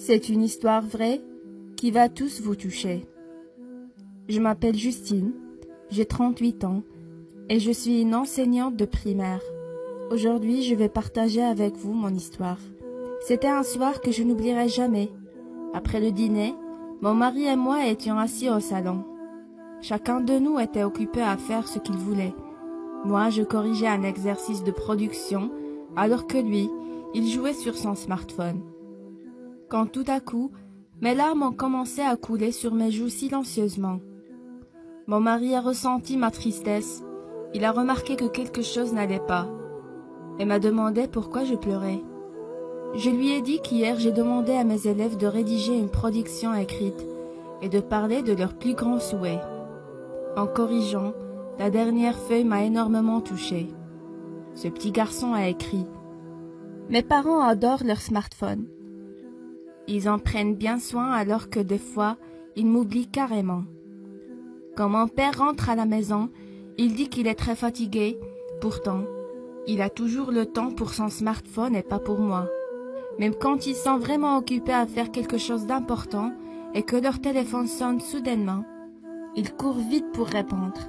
C'est une histoire vraie qui va tous vous toucher. Je m'appelle Justine, j'ai 38 ans et je suis une enseignante de primaire. Aujourd'hui, je vais partager avec vous mon histoire. C'était un soir que je n'oublierai jamais. Après le dîner, mon mari et moi étions assis au salon. Chacun de nous était occupé à faire ce qu'il voulait. Moi, je corrigeais un exercice de production, alors que lui, il jouait sur son smartphone. Quand tout à coup, mes larmes ont commencé à couler sur mes joues silencieusement. Mon mari a ressenti ma tristesse. Il a remarqué que quelque chose n'allait pas et m'a demandé pourquoi je pleurais. Je lui ai dit qu'hier j'ai demandé à mes élèves de rédiger une production écrite et de parler de leurs plus grands souhaits. En corrigeant, la dernière feuille m'a énormément touchée. Ce petit garçon a écrit « Mes parents adorent leur smartphone. Ils en prennent bien soin alors que des fois, ils m'oublient carrément. Quand mon père rentre à la maison, il dit qu'il est très fatigué. Pourtant, il a toujours le temps pour son smartphone et pas pour moi. Même quand ils sont vraiment occupés à faire quelque chose d'important et que leur téléphone sonne soudainement, ils courent vite pour répondre.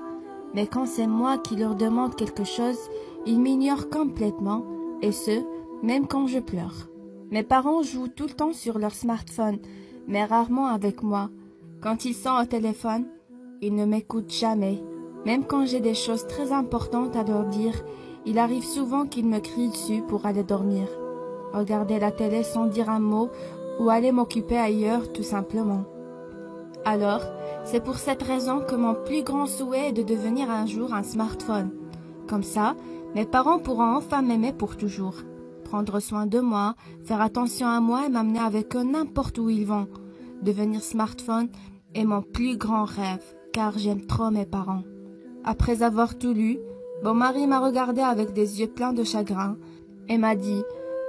Mais quand c'est moi qui leur demande quelque chose, ils m'ignorent complètement, et ce, même quand je pleure. Mes parents jouent tout le temps sur leur smartphone, mais rarement avec moi. Quand ils sont au téléphone, ils ne m'écoutent jamais. Même quand j'ai des choses très importantes à leur dire, il arrive souvent qu'ils me crient dessus pour aller dormir, regarder la télé sans dire un mot ou aller m'occuper ailleurs tout simplement. Alors, c'est pour cette raison que mon plus grand souhait est de devenir un jour un smartphone. Comme ça, mes parents pourront enfin m'aimer pour toujours, prendre soin de moi, faire attention à moi et m'amener avec eux n'importe où ils vont. Devenir smartphone est mon plus grand rêve, car j'aime trop mes parents. Après avoir tout lu, mon mari m'a regardé avec des yeux pleins de chagrin et m'a dit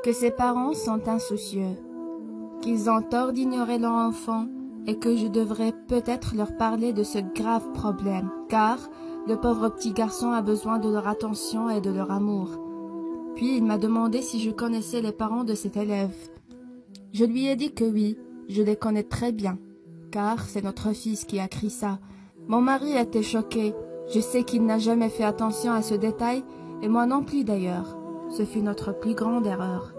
que ses parents sont insoucieux, qu'ils ont tort d'ignorer leur enfant et que je devrais peut-être leur parler de ce grave problème, car le pauvre petit garçon a besoin de leur attention et de leur amour. Puis il m'a demandé si je connaissais les parents de cet élève. Je lui ai dit que oui, je les connais très bien, car c'est notre fils qui a écrit ça. Mon mari était choqué. Je sais qu'il n'a jamais fait attention à ce détail, et moi non plus d'ailleurs. Ce fut notre plus grande erreur.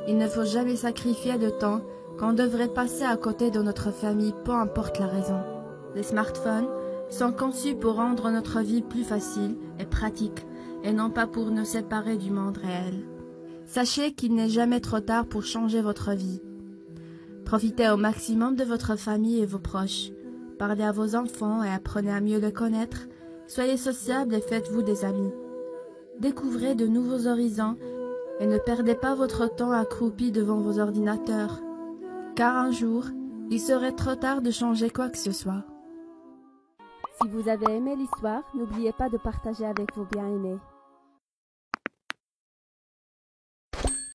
Il ne faut jamais sacrifier le temps qu'on devrait passer à côté de notre famille, peu importe la raison. Les smartphones sont conçus pour rendre notre vie plus facile et pratique, et non pas pour nous séparer du monde réel. Sachez qu'il n'est jamais trop tard pour changer votre vie. Profitez au maximum de votre famille et vos proches. Parlez à vos enfants et apprenez à mieux les connaître. Soyez sociables et faites-vous des amis. Découvrez de nouveaux horizons et ne perdez pas votre temps accroupi devant vos ordinateurs, car un jour, il serait trop tard de changer quoi que ce soit. Si vous avez aimé l'histoire, n'oubliez pas de partager avec vos bien-aimés.